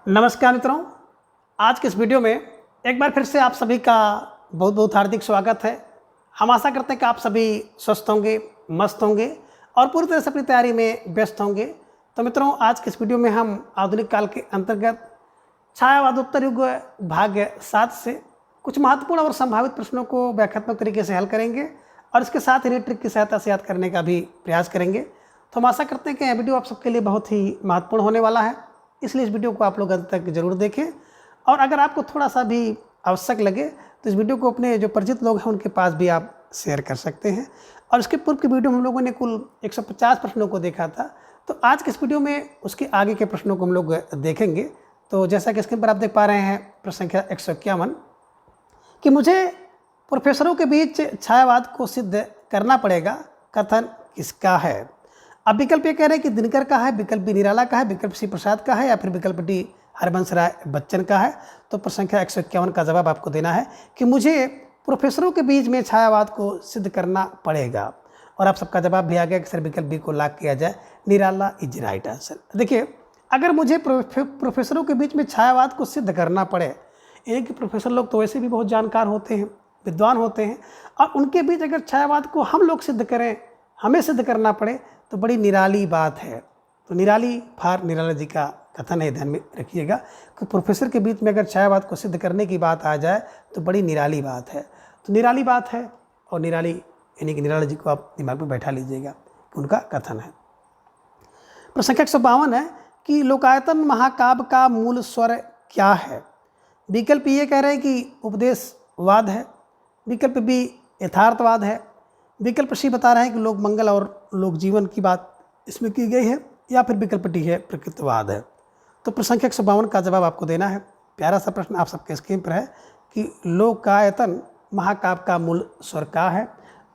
नमस्कार मित्रों, आज के इस वीडियो में एक बार फिर से आप सभी का बहुत बहुत हार्दिक स्वागत है। हम आशा करते हैं कि आप सभी स्वस्थ होंगे, मस्त होंगे और पूरी तरह से अपनी तैयारी में व्यस्त होंगे। तो मित्रों, आज के इस वीडियो में हम आधुनिक काल के अंतर्गत छायावादोत्तर युग भाग 7 से कुछ महत्वपूर्ण और संभावित प्रश्नों को व्याख्यात्मक तरीके से हल करेंगे और इसके साथ ही ट्रिक की सहायता से याद करने का भी प्रयास करेंगे। तो हम आशा करते हैं कि यह वीडियो आप सबके लिए बहुत ही महत्वपूर्ण होने वाला है, इसलिए इस वीडियो को आप लोग अंत तक जरूर देखें। और अगर आपको थोड़ा सा भी आवश्यक लगे तो इस वीडियो को अपने जो परिचित लोग हैं उनके पास भी आप शेयर कर सकते हैं। और इसके पूर्व की वीडियो में हम लोगों ने कुल 150 प्रश्नों को देखा था, तो आज के इस वीडियो में उसके आगे के प्रश्नों को हम लोग देखेंगे। तो जैसा कि स्क्रीन पर आप देख पा रहे हैं, प्रश्न संख्या 151 कि मुझे प्रोफेसरों के बीच छायावाद को सिद्ध करना पड़ेगा, कथन किसका है। अब विकल्प ये कह रहे हैं कि दिनकर का है, विकल्प बी निराला का है, विकल्प सी प्रसाद का है या फिर विकल्प डी हरबंस राय बच्चन का है। तो प्रश्न संख्या 151 का जवाब आपको देना है कि मुझे प्रोफेसरों के बीच में छायावाद को सिद्ध करना पड़ेगा। और आप सबका जवाब भी आ गया कि सर विकल्प बी को लॉक किया जाए, निराला इज राइट आंसर। देखिए, अगर मुझे प्रोफेसरों के बीच में छायावाद को सिद्ध करना पड़े, यानी कि प्रोफेसर लोग तो वैसे भी बहुत जानकार होते हैं, विद्वान होते हैं, और उनके बीच अगर छायावाद को हम लोग सिद्ध करें, हमें सिद्ध करना पड़े, तो बड़ी निराली बात है। तो निराली फार निराला जी का कथन है, ध्यान में रखिएगा कि प्रोफेसर के बीच में अगर छायावाद को सिद्ध करने की बात आ जाए तो बड़ी निराली बात है। तो निराली बात है, और निराली यानी कि निराला जी को आप दिमाग में बैठा लीजिएगा कि उनका कथन है। प्रश्न संख्या 152 है कि लोकायतन महाकाव्य का मूल स्वर क्या है। विकल्प ये कह रहे हैं कि उपदेशवाद है, विकल्प बी यथार्थवाद है, विकल्प सी बता रहे हैं कि लोक मंगल और लोक जीवन की बात इसमें की गई है, या फिर विकल्प डी है प्रकृतिवाद है। तो प्रश्न संख्या 152 का जवाब आपको देना है। प्यारा सा प्रश्न आप सबके स्क्रीन पर है कि लोकायतन महाकाव्य का मूल स्वर क्या है,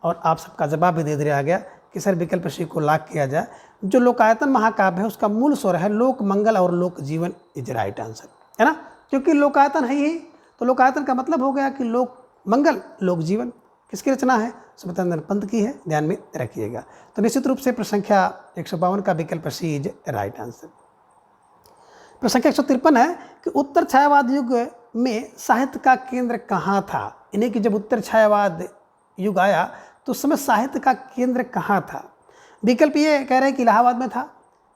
और आप सबका जवाब भी दे दिया गया कि सर विकल्प सी को लॉक किया जाए। जो लोकायतन महाकाव्य है उसका मूल स्वर है लोक मंगल और लोक जीवन इज राइट आंसर, है ना। क्योंकि लोकायतन है ही, तो लोकायतन का मतलब हो गया कि लोक मंगल लोक जीवन किसकी रचना है, सुब्रतनंदन पंत की है, ध्यान में रखिएगा। तो निश्चित रूप से प्रश्न संख्या 152 का विकल्प सी इज राइट आंसर। प्रश्न संख्या 153 है कि उत्तर छायावाद युग में साहित्य का केंद्र कहाँ था। यानी कि जब उत्तर छायावाद युग आया तो उस समय साहित्य का केंद्र कहाँ था। विकल्प ये कह रहे हैं कि इलाहाबाद में था,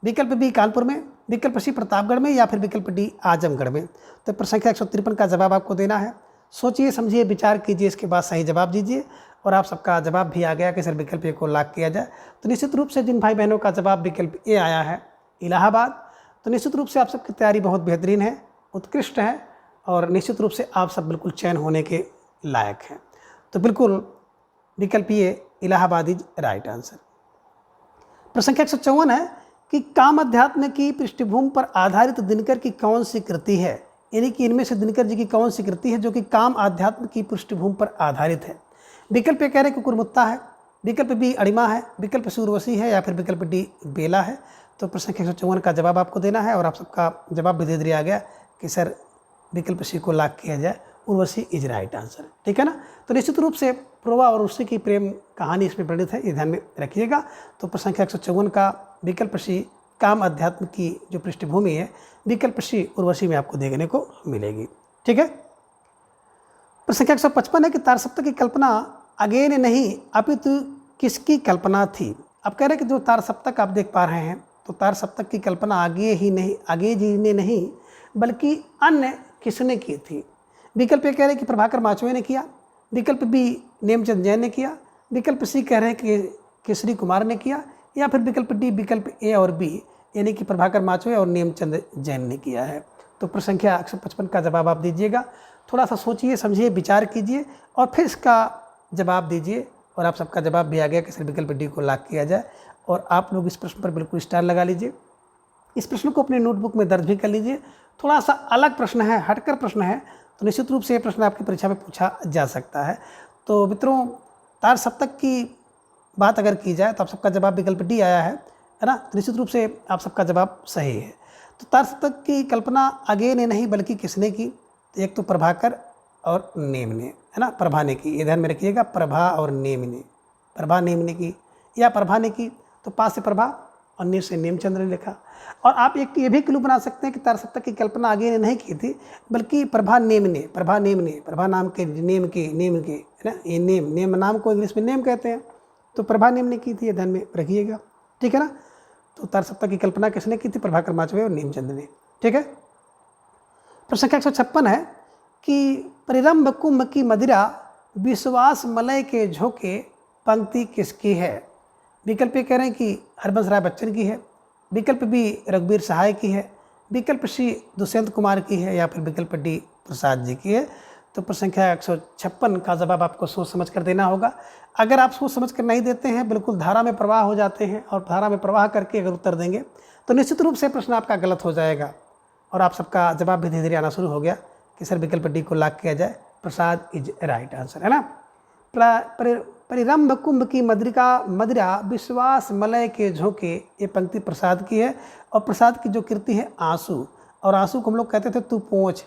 विकल्प बी कानपुर में, विकल्प सी प्रतापगढ़ में, या फिर विकल्प डी आजमगढ़ में। तो प्रश्न संख्या 153 का जवाब आपको देना है। सोचिए, समझिए, विचार कीजिए, इसके बाद सही जवाब दीजिए। और आप सबका जवाब भी आ गया कि सर विकल्प ए को लॉक किया जाए। तो निश्चित रूप से जिन भाई बहनों का जवाब विकल्प ए आया है इलाहाबाद, तो निश्चित रूप से आप सबकी तैयारी बहुत बेहतरीन है, उत्कृष्ट है, और निश्चित रूप से आप सब बिल्कुल चयन होने के लायक हैं। तो बिल्कुल विकल्प ए इलाहाबाद इज राइट आंसर। प्रश्न संख्या 154 है कि काम अध्यात्म की पृष्ठभूमि पर आधारित दिनकर की कौन सी कृति है। यानी कि इनमें से दिनकर जी की कौन सी कृति है जो कि काम आध्यात्म की पृष्ठभूमि पर आधारित है। विकल्प ये कह रहे हैं कि कुकुरमुत्ता है, विकल्प बी अणिमा है, विकल्प सी उर्वशी है, या फिर विकल्प डी बेला है। तो प्रश्न संख्या 154 का जवाब आपको देना है, और आप सबका जवाब भी दे दिया गया कि सर विकल्प सी को लॉक किया जाए, उर्वशी इज राइट आंसर, ठीक है ना। तो निश्चित रूप से प्रोवा और उर्वशी की प्रेम कहानी इसमें प्रणीत है, ये ध्यान में रखिएगा। तो प्रश्न संख्या 154 का विकल्प सी काम अध्यात्म की जो पृष्ठभूमि है, विकल्प सी उर्वशी में आपको देखने को मिलेगी, ठीक है। प्रश्न संख्या 155 है कि तार सप्तक की कल्पना अगेन नहीं अपितु किसकी कल्पना थी। अब कह रहे हैं कि जो तार सप्तक आप देख पा रहे हैं, तो तार सप्तक की कल्पना आगे जी ने नहीं बल्कि अन्य किसने की थी। विकल्प ये कह रहे हैं कि प्रभाकर माचवे ने किया, विकल्प बी नेमचंद जैन ने किया, विकल्प सी कह रहे हैं कि केसरी कुमार ने किया, या फिर विकल्प डी विकल्प ए और बी यानी कि प्रभाकर माचवे और नेमचंद जैन ने किया है। तो प्रश्न संख्या 155 का जवाब आप दीजिएगा। थोड़ा सा सोचिए, समझिए, विचार कीजिए और फिर इसका जवाब दीजिए। और आप सबका जवाब भी आ गया कि सर विकल्प डी को लॉक किया जाए। और आप लोग इस प्रश्न पर बिल्कुल स्टार लगा लीजिए, इस प्रश्न को अपने नोटबुक में दर्ज भी कर लीजिए। थोड़ा सा अलग प्रश्न है, हटकर प्रश्न है, तो निश्चित रूप से ये प्रश्न आपकी परीक्षा में पूछा जा सकता है। तो मित्रों, तार सप्तक की बात अगर की जाए तो आप सबका जवाब विकल्प डी आया है ना। तो निश्चित रूप से आप सबका जवाब सही है। तो तार सप्तक की कल्पना आगे ने नहीं बल्कि किसने की। तो एक तो प्रभाकर और नेम ने, है ना, प्रभा ने की, ये ध्यान में रखिएगा, प्रभा और नेम ने, प्रभा नेम ने की या प्रभा ने की। तो पा से प्रभा और नीम से नेमचंद्र ने लिखा। और आप एक ये भी क्लू बना सकते हैं कि तारसप्तक की कल्पना आगे ने नहीं की थी, बल्कि प्रभा नेम ने, प्रभा नाम के नेम के है ना, ये नेम नाम को इंग्लिश में नेम कहते हैं, तो प्रभा नेम ने की थी, ये ध्यान में रखिएगा, ठीक है ना। तो तारसप्तक की कल्पना किसने की थी? प्रभाकर माचवे और नेमचंद ने, ठीक है। प्रश्न संख्या 156 है कि परिरंभ कुंभ की मदिरा विश्वास मलय के झोंके पंक्ति किसकी है? विकल्प ए कह रहे हैं कि हरबंस राय बच्चन की है, विकल्प बी रघुवीर सहाय की है, विकल्प सी दुष्यंत कुमार की है, या फिर विकल्प डी प्रसाद जी की है। तो प्रश्न संख्या 156 का जवाब आपको सोच समझ कर देना होगा। अगर आप सोच समझ कर नहीं देते हैं, बिल्कुल धारा में प्रवाह हो जाते हैं और धारा में प्रवाह करके अगर उत्तर देंगे तो निश्चित रूप से प्रश्न आपका गलत हो जाएगा और आप सबका जवाब भी धीरे धीरे आना शुरू हो गया कि सर विकल्प डी को लॉक किया जाए, प्रसाद इज राइट आंसर, है ना। परिरंभ कुंभ की मदिरा विश्वास मलय के झोंके, ये पंक्ति प्रसाद की है और प्रसाद की जो कृति है आंसू, और आंसू को हम लोग कहते थे टू पोंछ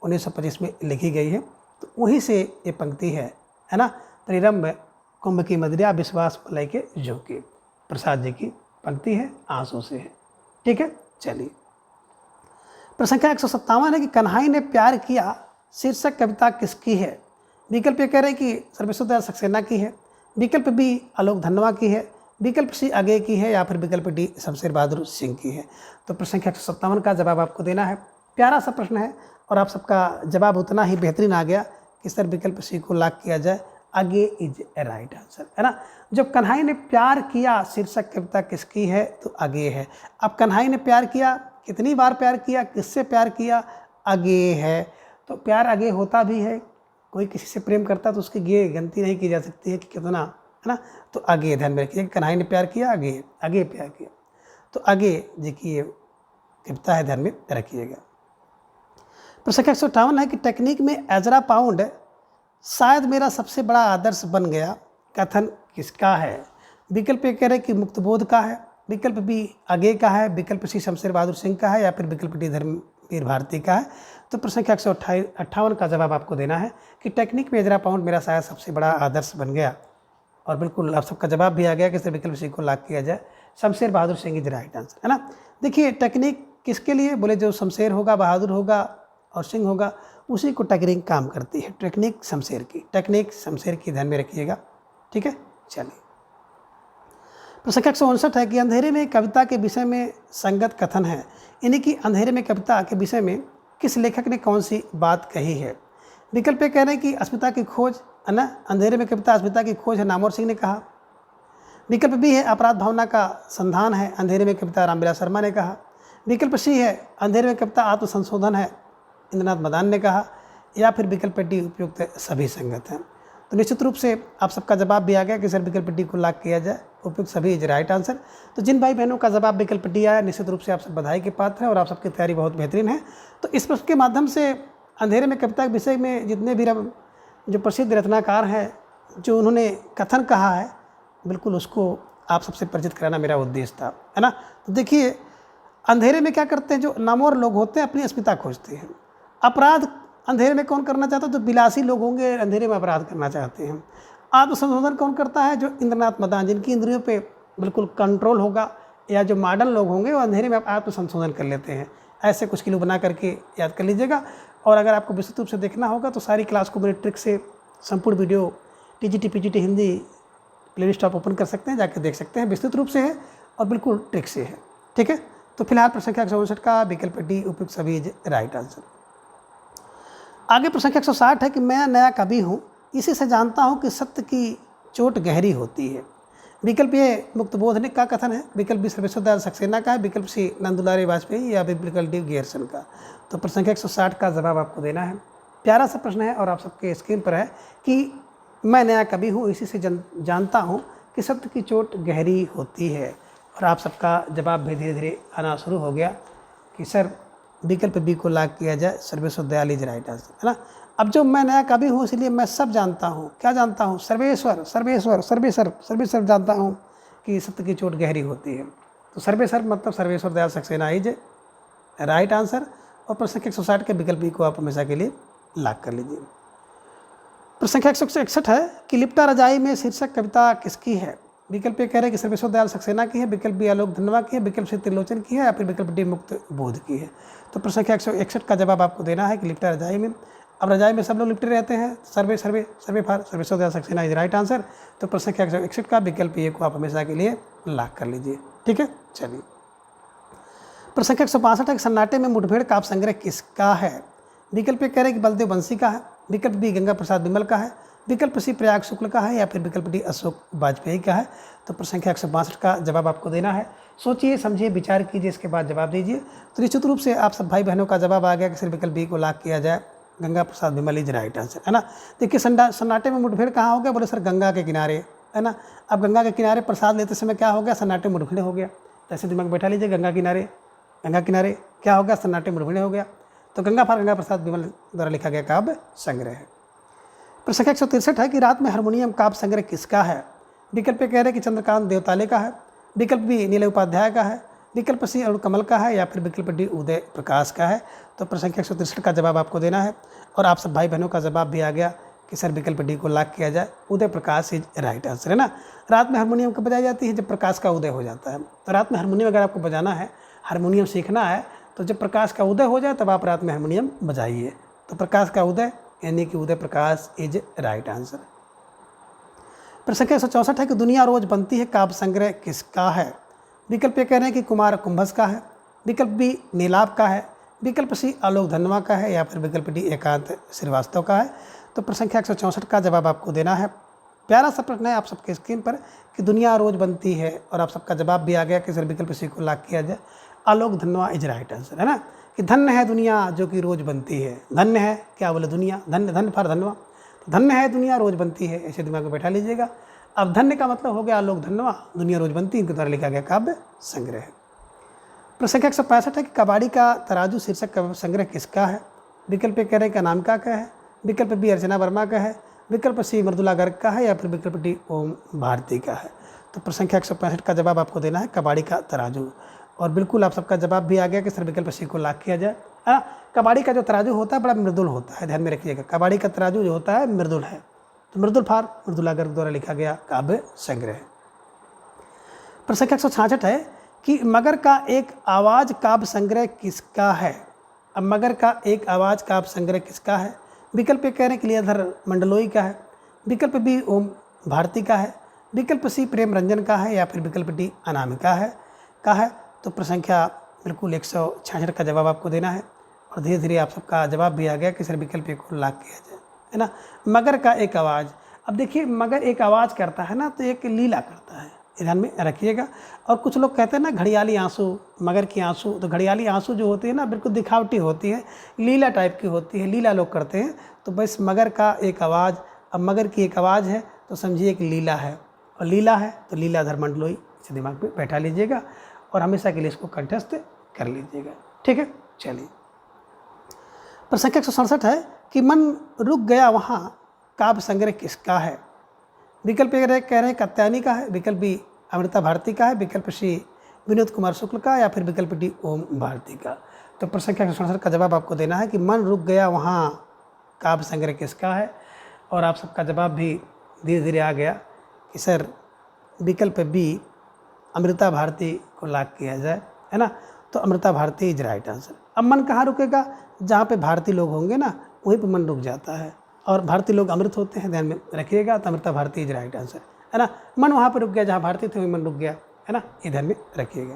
1925 में लिखी गई है, तो वहीं से ये पंक्ति है ना। परिरंभ कुंभ की मदिरा विश्वास मलय के झोंके, प्रसाद जी की पंक्ति है, आंसू से है, ठीक है। चलिए प्रश्न संख्या 157 है कि कन्हई ने प्यार किया शीर्षक कविता किसकी है? विकल्प ये कह रहे हैं कि सर्वेश्वर दयाल सक्सेना की है, विकल्प बी आलोक धनवा की है, विकल्प सी आगे की है, या फिर विकल्प डी शमशेर बहादुर सिंह की है। तो प्रश्न संख्या 157 का जवाब आपको देना है। प्यारा सा प्रश्न है और आप सबका जवाब उतना ही बेहतरीन आ गया कि सर विकल्प सी को लॉक किया जाए, आगे इज राइट आंसर, है ना। जब कन्हई ने प्यार किया शीर्षक कविता किसकी है? तो आगे है। अब कन्हई ने प्यार किया, कितनी बार प्यार किया, किससे प्यार किया? आगे है। तो प्यार आगे होता भी है, कोई किसी से प्रेम करता तो उसकी ये गिनती नहीं की जा सकती है कि कितना, है ना। तो आगे ध्यान में रखिए, कन्हई ने प्यार किया, आगे प्यार किया, तो आगे देखिए कविता है, ध्यान में रखिएगा। प्रश्न 158 है कि टेक्निक में एजरा पाउंड शायद मेरा सबसे बड़ा आदर्श बन गया कथन किसका है? विकल्प ये कह रहे हैं कि मुक्तबोध का है, विकल्प बी आगे का है, विकल्प सी शमशेर बहादुर सिंह का है, या फिर विकल्प डी धर्मवीर भारती का है। तो प्रश्न संख्या 158 का जवाब आपको देना है कि टेक्निक में एजरा पाउंड मेरा शायद सबसे बड़ा आदर्श बन गया, और बिल्कुल आप सबका जवाब भी आ गया कि विकल्प सी को लॉक किया जाए, Shamsher Bahadur Singh is right answer, है ना। देखिए टेक्निक किसके लिए बोले? जो शमशेर होगा, बहादुर होगा और सिंह होगा, उसी को टेक्निक काम करती है। टेक्निक शमशेर की ध्यान में रखिएगा, ठीक है। चलिए प्रश्न 159 है कि अंधेरे में कविता के विषय में संगत कथन है, यानी कि अंधेरे में कविता के विषय में किस लेखक ने कौन सी बात कही है? विकल्प कह रहे हैं कि अस्मिता की खोज, है ना, अंधेरे में कविता अस्मिता की खोज है, नामवर सिंह ने कहा। विकल्प बी है अपराध भावना का संधान है, अंधेरे में कविता रामविलास शर्मा ने कहा। विकल्प सी है अंधेरे में कविता आत्मसंशोधन है, इंद्रनाथ मदान ने कहा। या फिर विकल्प डी उपयुक्त सभी संगत हैं। तो निश्चित रूप से आप सबका जवाब भी आ गया कि सर विकल्प डी को लॉक किया जाए, उपयुक्त सभी इज राइट आंसर। तो जिन भाई बहनों का जवाब विकल्प डी आया, निश्चित रूप से आप सब बधाई के पात्र हैं और आप सबकी तैयारी बहुत बेहतरीन है। तो इस प्रश्न के माध्यम से अंधेरे में कविता के विषय में जितने भी जो प्रसिद्ध रचनाकार हैं, जो उन्होंने कथन कहा है, बिल्कुल उसको आप सबसे परिचित कराना मेरा उद्देश्य था, है ना। तो देखिए अंधेरे में क्या करते हैं, जो नामवर लोग होते हैं अपनी अस्मिता खोजते हैं। अपराध अंधेरे में कौन करना चाहता है? तो विलासी लोग होंगे, अंधेरे में अपराध करना चाहते हैं। आत्मसंशोधन कौन करता है? जो इंद्रनाथ मदान, जिनकी इंद्रियों पे बिल्कुल कंट्रोल होगा, या जो मॉडर्न लोग होंगे वो अंधेरे में आत्मसंशोधन कर लेते हैं। ऐसे कुछ किलो बना करके याद कर लीजिएगा। और अगर आपको विस्तृत रूप से देखना होगा तो सारी क्लास को मेरे ट्रिक से संपूर्ण video TGT PGT Hindi playlist आप ओपन कर सकते हैं, जाकर देख सकते हैं, विस्तृत रूप से है और बिल्कुल ट्रिक से है, ठीक है। तो फिलहाल प्रश्न संख्या 159 का विकल्प डी उपयुक्त सभी इज राइट आंसर। आगे प्रश्न संख्या 160 है कि मैं नया कवि हूँ, इसी से जानता हूँ कि सत्य की चोट गहरी होती है। विकल्प ए मुक्तबोध का कथन है, विकल्प बी सर्वेश्वर दयाल सक्सेना का है, विकल्प सी नंदुलारी वाजपेयी, या विकल्प डी गियर्सन का। तो प्रश्न संख्या 160 का जवाब आपको देना है। प्यारा सा प्रश्न है और आप सबके स्क्रीन पर है कि मैं नया कवि हूँ, इसी से जानता हूँ कि सत्य की चोट गहरी होती है। और आप सबका जवाब भी धीरे धीरे आना शुरू हो गया कि सर विकल्प बी को लॉक किया जाए, Sarveshwar Dayal is right answer, है ना। अब जो मैं नया कवि हूँ इसलिए मैं सब जानता हूँ, क्या जानता हूँ? सर्वेश्वर जानता हूँ कि सत्य की चोट गहरी होती है। तो सर्वेश्वर मतलब Sarveshwar Dayal Saxena is right answer. और प्रश्न संख्या 160 के विकल्प बी को आप हमेशा के लिए लॉक कर लीजिए। प्रश्न संख्या 161 है कि लिप्टा रजाई में शीर्षक कविता किसकी है? विकल्प ए कह रहे हैं कि सर्वेश्वर दयाल सक्सेना की है, विकल्प बी आलोक धनवा की है, विकल्प सी त्रिलोचन की है, या फिर विकल्प डी मुक्त बोध की है। तो प्रश्न संख्या 161 का जवाब आपको देना है कि लिपटा रजाई में। अब रजाई में सब लोग लिपटे रहते हैं, Sarve Sarve Sarve for Sarveshwar Dayal Saxena is right answer. तो प्रश्न संख्या 161 का विकल्प ए को आप हमेशा के लिए लॉक कर लीजिए। ठीक है, चलिए। प्रश्न संख्या 165 है कि सन्नाटे में मुठभेड़ काव्य संग्रह किसका है? विकल्प ए कह रहे हैं कि बलदेव बंसी का है, विकल्प बी गंगा प्रसाद विमल का है, विकल्प सी प्रयाग शुक्ल का है, या फिर विकल्प डी अशोक वाजपेयी का है। तो प्रश्न संख्या 162 का जवाब आपको देना है। सोचिए, समझिए, विचार कीजिए, इसके बाद जवाब दीजिए। तो निश्चित रूप से आप सब भाई बहनों का जवाब आ गया कि सिर्फ विकल्प बी को लॉक किया जाए, गंगा प्रसाद विमल इज राइट आंसर, है ना। देखिए, सन्नाटे में मुठभेड़ कहाँ हो गया? बोले सर गंगा के किनारे, है ना। अब गंगा के किनारे प्रसाद लेते समय क्या हो गया? सन्नाटे मुठभेड़ हो गया। तो ऐसे दिमाग बैठा लीजिए, गंगा किनारे क्या हो गया? सन्नाटे मुठभेड़ हो गया। तो गंगा प्रसाद विमल द्वारा लिखा गया काव्य संग्रह है। प्रश्न संख्या 163 है कि रात में हारमोनियम काव्य संग्रह किसका है? विकल्प कह रहे हैं कि चंद्रकांत देवताले का है, विकल्प बी नील उपाध्याय का है, विकल्प सी अरुण कमल का है, या फिर विकल्प डी उदय प्रकाश का है। तो प्रश्न संख्या 163 का जवाब आपको देना है। और आप सब भाई बहनों का जवाब भी आ गया कि सर विकल्प डी को लॉक किया जाए, Uday Prakash is right answer, है ना। रात में हारमोनियम कब बजाई जाती है? जब प्रकाश का उदय हो जाता है। तो रात में हारमोनियम अगर आपको बजाना है, हारमोनियम सीखना है, तो जब प्रकाश का उदय हो जाए तब आप रात में हारमोनियम बजाइए। तो प्रकाश का उदय यानी कि Uday Prakash is right answer. प्रश्न संख्या 164 है कि दुनिया रोज बनती है काव्य संग्रह किसका है? विकल्प ए कह रहे हैं कि कुमार कुंभस का है, विकल्प बी नीलाभ का है, विकल्प सी आलोक धनवा का है, या फिर विकल्प डी एकांत श्रीवास्तव का है। तो प्रश्न संख्या 164 का जवाब आपको देना है। प्यारा सा प्रश्न है आप सबके स्क्रीन पर कि दुनिया रोज बनती है, और आप सबका जवाब भी आ गया कि सर विकल्प सी को लॉक किया जाए, आलोक धनवा इज राइट आंसर, है ना। कि धन्य है दुनिया जो कि रोज बनती है। धन्य है, क्या बोले, दुनिया, धन्य, धन्य फॉर धनवा। तो धन्य है दुनिया रोज बनती है, ऐसे दिमाग में बैठा लीजिएगा। अब धन्य का मतलब हो गया आलोक धनवा, दुनिया रोज बनती है, इनके द्वारा लिखा गया काव्य संग्रह है। प्रश्न संख्या 165 है कि कबाड़ी का तराजू शीर्षक काव्य संग्रह किसका है? विकल्प कह रहे हैं अनामिका का है, विकल्प बी अर्चना वर्मा का है, विकल्प सी मृदुला गर्ग का है, या फिर विकल्प डी ओम भारती का है। तो प्रश्न संख्या 165 का जवाब आपको देना है कबाड़ी का तराजू। और बिल्कुल आप सबका जवाब भी आ गया कि सर विकल्प सी को लॉक किया जाए। कबाड़ी का जो तराजू होता है बड़ा मृदुल होता है, ध्यान में रखिएगा। कबाड़ी का तराजू जो होता है मृदुल है। तो मृदुल फार मृदुला गर्ग द्वारा लिखा गया काव्य संग्रह। प्रश्न संख्या 166 है कि मगर का एक आवाज़ काव्य संग्रह किसका है? अब मगर का एक आवाज़ काव्य संग्रह किसका है? विकल्प कह रहे हैं कि लीलाधर मंडलोई का है, विकल्प बी ओम भारती का है, विकल्प सी प्रेम रंजन का है, या फिर विकल्प डी अनामिका है। तो प्रश्न संख्या बिल्कुल 166 का जवाब आपको देना है। और धीरे धीरे आप सबका जवाब भी आ गया कि सर विकल्प को लॉक किया जाए, है ना। मगर का एक आवाज़, अब देखिए मगर एक आवाज़ करता है ना, तो एक लीला करता है, ध्यान में रखिएगा। और कुछ लोग कहते हैं ना घड़ियाली आंसू, मगर की आंसू, तो घड़ियाली आंसू जो होती है ना बिल्कुल दिखावटी होती है, लीला टाइप की होती है, लीला लोग करते हैं। तो बस मगर का एक आवाज़, अब मगर की एक आवाज़ है तो समझिए कि लीला है, और लीला है तो लीलाधर मंडलोई, इसे दिमाग में बैठा लीजिएगा और हमेशा के लिए इसको कंठस्थ कर लीजिएगा। ठीक है, चलिए। प्रश्न संख्या 167 है कि मन रुक गया वहाँ काव्य संग्रह किसका है? विकल्प कह रहे हैं कात्यायनी का है, विकल्प बी अमृता भारती का है, विकल्प सी विनोद कुमार शुक्ल का, या फिर विकल्प डी ओम भारती का। तो प्रश्न संख्या 167 का जवाब आपको देना है कि मन रुक गया वहाँ काव्य संग्रह किसका है। और आप सबका जवाब भी धीरे धीरे आ गया कि सर विकल्प बी अमृता भारती को लॉक किया जाए, है ना। तो Amrita Bharati is right answer. अब मन कहाँ रुकेगा? जहाँ पे भारतीय लोग होंगे ना वहीं पे मन रुक जाता है, और भारतीय लोग अमृत होते हैं, ध्यान में रखिएगा। तो Amrita Bharati is right answer, है ना। मन वहाँ पर रुक गया जहाँ भारतीय थे, वहीं मन रुक गया, है ना, ये ध्यान में रखिएगा।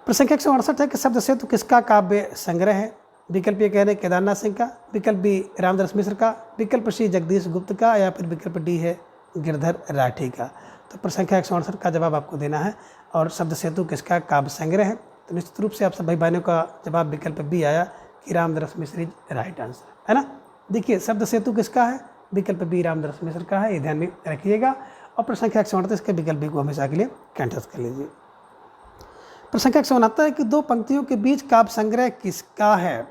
प्रश्न संख्या 168 है कि शब्द सेतु किसका काव्य संग्रह है? विकल्प ये कह रहे हैं केदारनाथ सिंह का, विकल्प बी रामदास मिश्र का, विकल्प सी जगदीश गुप्त का, या फिर विकल्प डी है गिरधर राठी का। तो प्रश्न संख्या 168 का जवाब आपको देना है। और शब्द सेतु किसका काव्य संग्रह है? तो निश्चित रूप से आप सब भाई बहनों का जवाब विकल्प बी आया कि रामदास मिश्र इज राइट आंसर, है ना। देखिए शब्द सेतु किसका है? विकल्प बी रामदास मिश्र का है, ये ध्यान में रखिएगा। और प्रश्न संख्या 138 के विकल्प बी को हमेशा के लिए कंठस्थ कर लीजिए। प्रश्न संख्या 169 है कि दो पंक्तियों के बीच काव्य संग्रह किसका है?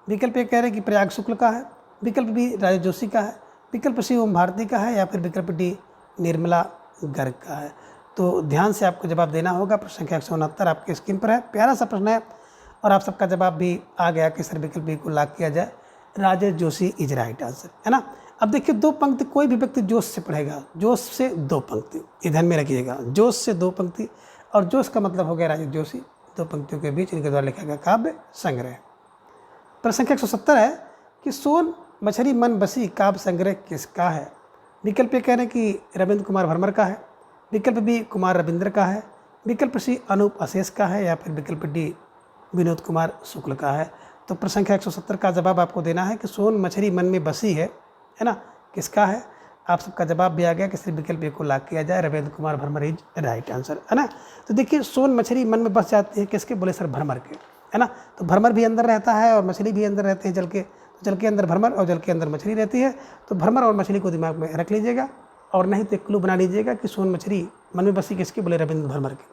विकल्प ए कह रहे हैं कि प्रयाग शुक्ल का है, विकल्प बी राजा जोशी का है, विकल्प सी ओम भारती का है, या फिर विकल्प डी निर्मला गर्ग का है। तो ध्यान से आपको जवाब देना होगा। प्रश्न संख्या 169 आपके स्क्रीन पर है, प्यारा सा प्रश्न है। और आप सबका जवाब भी आ गया कि सर विकल्प बी को लॉक किया जाए, Rajesh Joshi is right answer, है ना। अब देखिए 2 पंक्ति कोई भी व्यक्ति जोश से पढ़ेगा, जोश से 2 पंक्ति, ये ध्यान में रखिएगा, जोश से 2 पंक्ति, और जोश का मतलब हो गया राजीव जोशी, 2 पंक्तियों के बीच इनके द्वारा लिखा गया काव्य संग्रह। प्रश्न संख्या 170 है कि सोन मछली मन बसी काव्य संग्रह किसका है? विकल्प ए कह रहे हैं कि रविंद्र कुमार भरमर का है, विकल्प बी कुमार रविंद्र का है, विकल्प सी अनूप अशेष का है, या फिर विकल्प डी विनोद कुमार शुक्ल का है। तो प्रश्न संख्या 170 का जवाब आपको देना है कि सोन मछली मन में बसी है ना, किसका है? आप सबका जवाब भी आ गया कि सिर्फ विकल्प ए को लॉक किया जाए, Ravindra Kumar Bharmar is right answer, है ना। तो देखिए सोन मछली मन में बस जाती है किसके? बोले सर भरमर के, है ना। तो भरमर भी अंदर रहता है और मछली भी अंदर रहते हैं जल के, तो जल के अंदर भरमर और जल के अंदर मछली रहती है। तो भरमर और मछली को दिमाग में रख लीजिएगा, और नहीं तो एक क्लू बना लीजिएगा कि सोन मछली मन में बसी किसके? बोले रविंद्र भरमर के,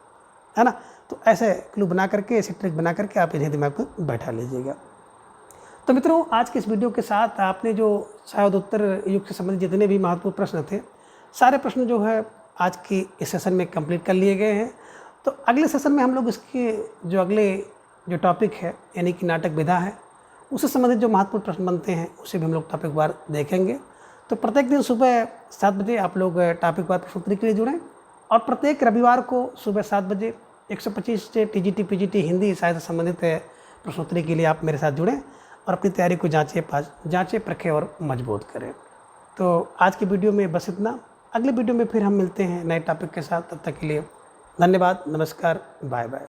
है ना। तो ऐसे क्लू बना करके, ऐसे ट्रिक बना करके आप इन्हें दिमाग में बैठा लीजिएगा। तो मित्रों आज के इस वीडियो के साथ आपने जो शायद उत्तर युग से संबंधित जितने भी महत्वपूर्ण प्रश्न थे, सारे प्रश्न जो है आज की इस सेशन में कंप्लीट कर लिए गए हैं। तो अगले सेशन में हम लोग इसके जो अगले जो टॉपिक है यानी कि नाटक विधा है, उससे संबंधित जो महत्वपूर्ण प्रश्न बनते हैं उसे भी हम लोग टॉपिक वार देखेंगे। तो प्रत्येक दिन सुबह 7 बजे आप लोग टॉपिक वार प्रश्नोत्तरी के लिए जुड़ें, और प्रत्येक रविवार को सुबह 7 बजे 125 से टीजीटी पीजीटी हिंदी साहित्य से संबंधित प्रश्नोत्तरी के लिए आप मेरे साथ जुड़ें और अपनी तैयारी को जांचें परखें और मजबूत करें। तो आज की वीडियो में बस इतना, अगले वीडियो में फिर हम मिलते हैं नए टॉपिक के साथ। तब तक के लिए धन्यवाद, नमस्कार, बाय बाय।